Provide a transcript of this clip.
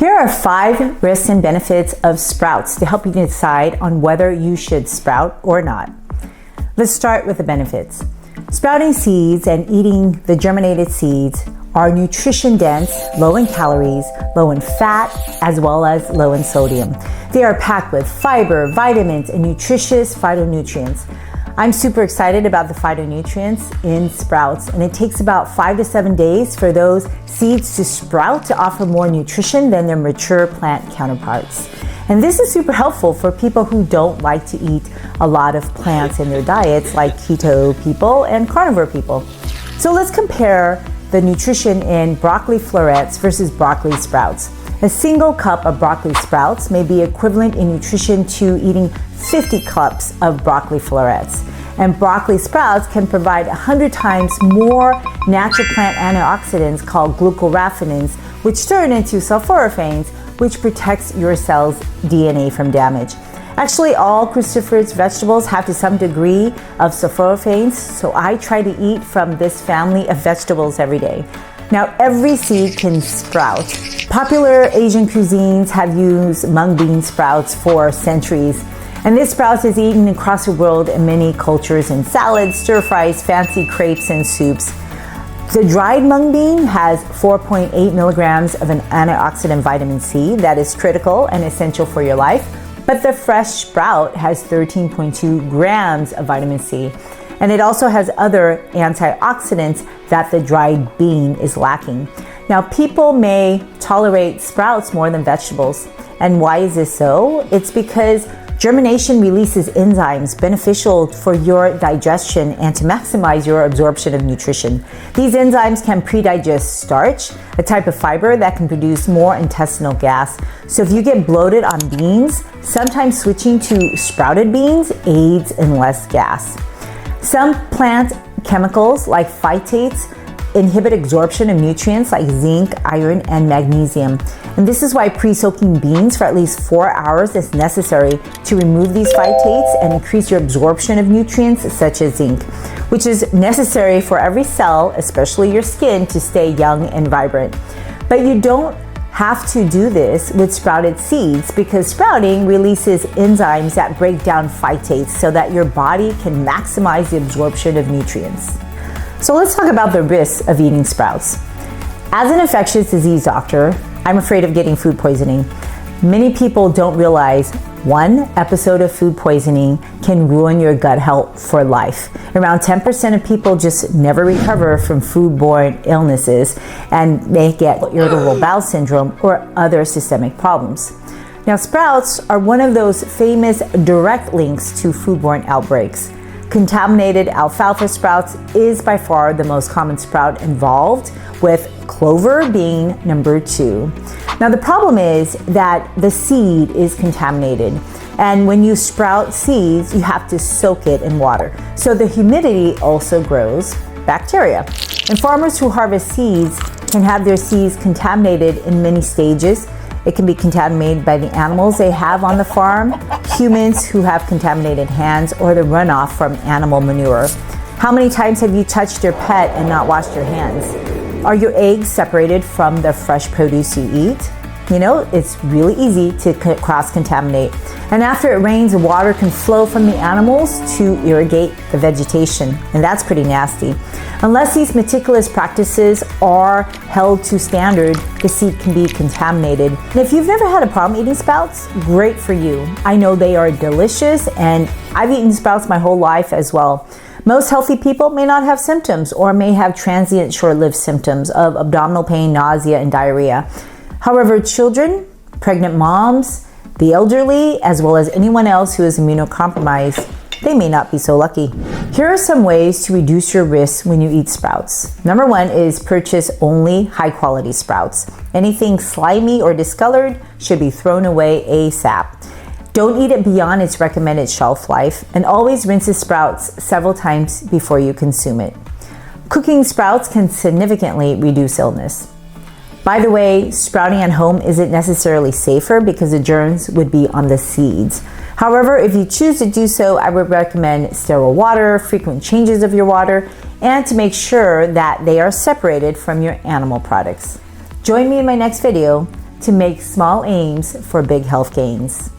Here are 5 risks and benefits of sprouts to help you decide on whether you should sprout or not. Let's start with the benefits. Sprouting seeds and eating the germinated seeds are nutrition dense, low in calories, low in fat, as well as low in sodium. They are packed with fiber, vitamins, and nutritious phytonutrients. I'm super excited about the phytonutrients in sprouts, and it takes about 5 to 7 days for those seeds to sprout to offer more nutrition than their mature plant counterparts. And this is super helpful for people who don't like to eat a lot of plants in their diets, like keto people and carnivore people. So let's compare the nutrition in broccoli florets versus broccoli sprouts. A single cup of broccoli sprouts may be equivalent in nutrition to eating 50 cups of broccoli florets. And broccoli sprouts can provide 100 times more natural plant antioxidants called glucoraphanes, which turn into sulforaphanes, which protects your cell's DNA from damage. Actually, all cruciferous vegetables have to some degree of sulforaphanes, so I try to eat from this family of vegetables every day. Now, every seed can sprout. Popular Asian cuisines have used mung bean sprouts for centuries, and this sprout is eaten across the world in many cultures in salads, stir fries, fancy crepes, and soups. The dried mung bean has 4.8 milligrams of an antioxidant vitamin C that is critical and essential for your life, but the fresh sprout has 13.2 grams of vitamin C. And it also has other antioxidants that the dried bean is lacking. Now, people may tolerate sprouts more than vegetables. And why is this so? It's because germination releases enzymes beneficial for your digestion and to maximize your absorption of nutrition. These enzymes can pre-digest starch, a type of fiber that can produce more intestinal gas. So if you get bloated on beans, sometimes switching to sprouted beans aids in less gas. Some plant chemicals like phytates inhibit absorption of nutrients like zinc, iron, and magnesium. And this is why pre-soaking beans for at least 4 hours is necessary to remove these phytates and increase your absorption of nutrients such as zinc, which is necessary for every cell, especially your skin, to stay young and vibrant. But you don't have to do this with sprouted seeds because sprouting releases enzymes that break down phytates so that your body can maximize the absorption of nutrients. So let's talk about the risks of eating sprouts. As an infectious disease doctor, I'm afraid of getting food poisoning. Many people don't realize one episode of food poisoning can ruin your gut health for life. Around 10% of people just never recover from foodborne illnesses and they get irritable bowel syndrome or other systemic problems. Now, sprouts are one of those famous direct links to foodborne outbreaks. Contaminated alfalfa sprouts is by far the most common sprout involved, with clover being number 2. Now, the problem is that the seed is contaminated, and when you sprout seeds, you have to soak it in water. So the humidity also grows bacteria. And farmers who harvest seeds can have their seeds contaminated in many stages. It can be contaminated by the animals they have on the farm, humans who have contaminated hands, or the runoff from animal manure. How many times have you touched your pet and not washed your hands? Are your eggs separated from the fresh produce you eat? You know, it's really easy to cross-contaminate. And after it rains, water can flow from the animals to irrigate the vegetation, and that's pretty nasty. Unless these meticulous practices are held to standard, the seed can be contaminated. And if you've never had a problem eating sprouts, great for you. I know they are delicious, and I've eaten sprouts my whole life as well. Most healthy people may not have symptoms or may have transient short-lived symptoms of abdominal pain, nausea, and diarrhea. However, children, pregnant moms, the elderly, as well as anyone else who is immunocompromised, they may not be so lucky. Here are some ways to reduce your risks when you eat sprouts. Number 1 is purchase only high-quality sprouts. Anything slimy or discolored should be thrown away ASAP. Don't eat it beyond its recommended shelf life, and always rinse the sprouts several times before you consume it. Cooking sprouts can significantly reduce illness. By the way, sprouting at home isn't necessarily safer because the germs would be on the seeds. However, if you choose to do so, I would recommend sterile water, frequent changes of your water, and to make sure that they are separated from your animal products. Join me in my next video to make small aims for big health gains.